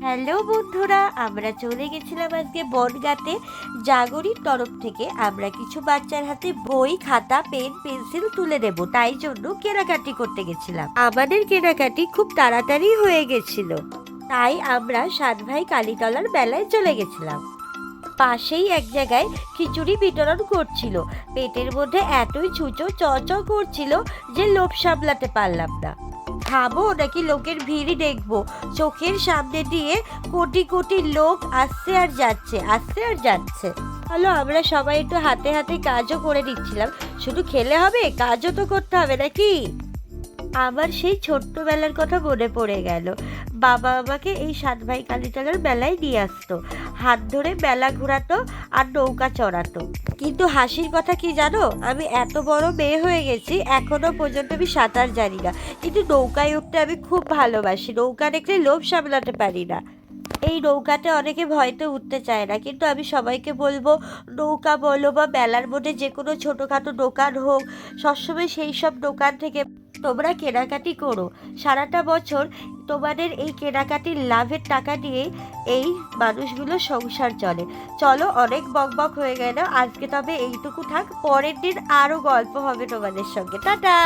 Hello বন্ধুরা, আমরা চলে গেছিলাম আজকে বনগাঁতে। জাগরির তরফ থেকে আমরা কিছু বাচ্চার হাতে বই, খাতা, পেন, পেন্সিল তুলে দেব, তাই জন্য কেনাকাটি করতে গেছিলাম। আমাদের কেনাকাটি খুব তাড়াতাড়ি হয়ে গেছিল, তাই আমরা সাত ভাই কালীতলার মেলায় চলে গেছিলাম। পাশেই এক জায়গায় খিচুড়ি বিতরণ করছিল। পেটের মধ্যে এতই ছুঁচো চ করছিল যে লোভ সামলাতে পারলাম না। খাবো নাকি লোকের ভিড় দেখবো? চোখের সামনে দিয়ে কোটি কোটি লোক আসছে আর যাচ্ছে, আসছে আর যাচ্ছে। হলো, আমরা সবাই একটু হাতে হাতে কাজও করে দিচ্ছিলাম। শুধু খেলে হবে, কাজও তো করতে হবে নাকি? আমার সেই ছোট্টবেলার কথা মনে পড়ে গেল। বাবা আমাকে এই সাত ভাই কালীতলার মেলায় নিয়ে আসতো, হাত ধরে মেলা ঘোরাতো আর নৌকা চড়াতো। কিন্তু হাসির কথা কি জানো, আমি এত বড় মেয়ে হয়ে গেছি, এখনো পর্যন্ত আমি সাঁতার জানি না। কিন্তু নৌকায় উঠতে আমি খুব ভালোবাসি। নৌকা দেখলে লোভ সামলাতে পারি না। এই নৌকাতে অনেকে ভয়তে উঠতে চায় না, কিন্তু আমি সবাইকে বলবো, নৌকা বলো বা মেলার মধ্যে যে কোনো ছোটোখাটো দোকান হোক, সবসময় সেই সব দোকান থেকে তোমরা কেনাকাটি করো। সারাটা বছর তোমাদের এই কেনাকাটির লাভের টাকা দিয়ে এই মানুষগুলো সংসার চলে। চলো, অনেক বকবক হয়ে গেল আজকে, তবে এইটুকু থাক। পরের দিন আরও গল্প হবে তোমাদের সঙ্গে। টাটা।